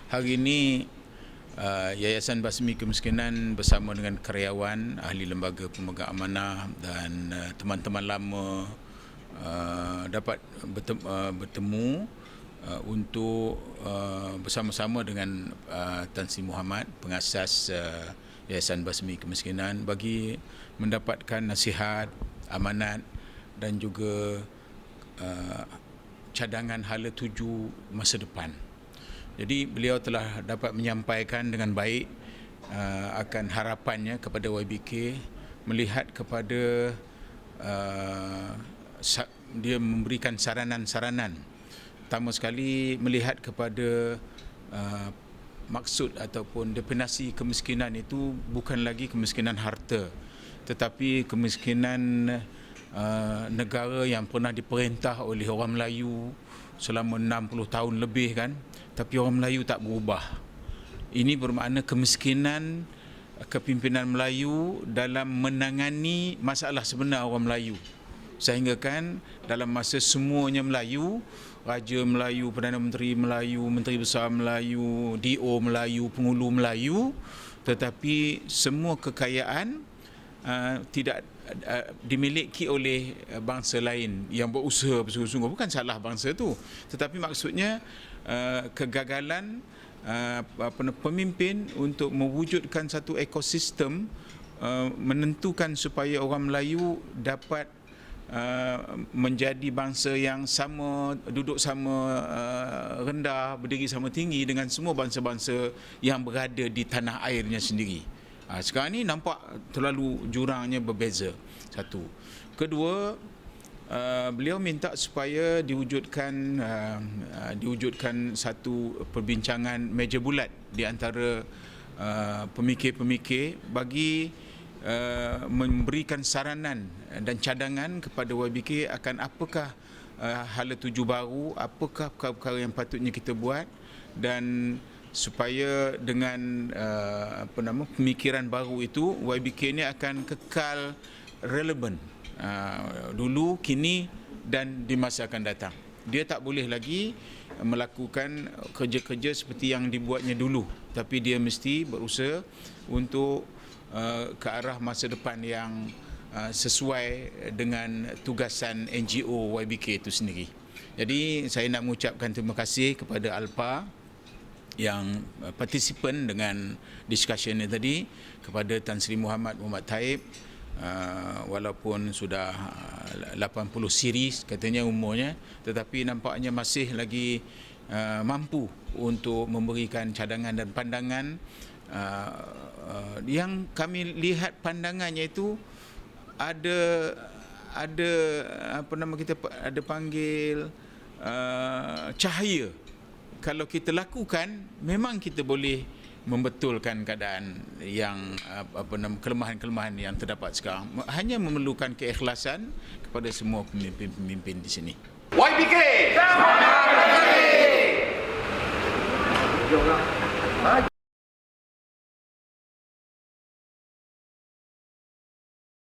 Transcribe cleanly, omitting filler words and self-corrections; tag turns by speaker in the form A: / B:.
A: Hari ini Yayasan Basmi Kemiskinan bersama dengan karyawan, ahli lembaga pemegang amanah dan teman-teman lama dapat bertemu untuk bersama-sama dengan Tan Sri Muhammad, pengasas Yayasan Basmi Kemiskinan, bagi mendapatkan nasihat, amanat dan juga cadangan hala tuju masa depan. Jadi beliau telah dapat menyampaikan dengan baik akan harapannya kepada YBK, melihat kepada dia memberikan saranan-saranan. Pertama sekali melihat kepada maksud ataupun definisi kemiskinan itu bukan lagi kemiskinan harta, tetapi kemiskinan negara yang pernah diperintah oleh orang Melayu selama 60 tahun lebih kan, tapi orang Melayu tak berubah. Ini bermakna kemiskinan kepimpinan Melayu dalam menangani masalah sebenar orang Melayu. Sehingga kan dalam masa semuanya Melayu, Raja Melayu, Perdana Menteri Melayu, Menteri Besar Melayu, DO Melayu, Pengulu Melayu, tetapi semua kekayaan tidak dimiliki oleh bangsa lain yang berusaha bersungguh-sungguh. Bukan salah bangsa tu, tetapi maksudnya kegagalan pemimpin untuk mewujudkan satu ekosistem, menentukan supaya orang Melayu dapat menjadi bangsa yang sama, duduk sama rendah, berdiri sama tinggi dengan semua bangsa-bangsa yang berada di tanah airnya sendiri. Sekarang ni nampak terlalu jurangnya berbeza. Satu. Kedua, beliau minta supaya diwujudkan satu perbincangan meja bulat di antara pemikir-pemikir bagi memberikan saranan dan cadangan kepada YBK akan apakah hala tuju baru, apakah perkara-perkara yang patutnya kita buat, dan supaya dengan pemikiran baru itu YBK ini akan kekal relevan dulu, kini dan di masa akan datang. Dia tak boleh lagi melakukan kerja-kerja seperti yang dibuatnya dulu, tapi dia mesti berusaha untuk ke arah masa depan yang sesuai dengan tugasan NGO YBK itu sendiri. Jadi saya nak mengucapkan terima kasih kepada ALPA yang partisipan dengan discussion ini tadi, kepada Tan Sri Muhammad Taib, walaupun sudah 80 series katanya umurnya, tetapi nampaknya masih lagi mampu untuk memberikan cadangan dan pandangan yang kami lihat pandangannya itu ada ada panggil cahaya. Kalau kita lakukan, memang kita boleh membetulkan keadaan yang kelemahan-kelemahan yang terdapat sekarang. Hanya memerlukan keikhlasan kepada semua pemimpin-pemimpin di sini.
B: YBK!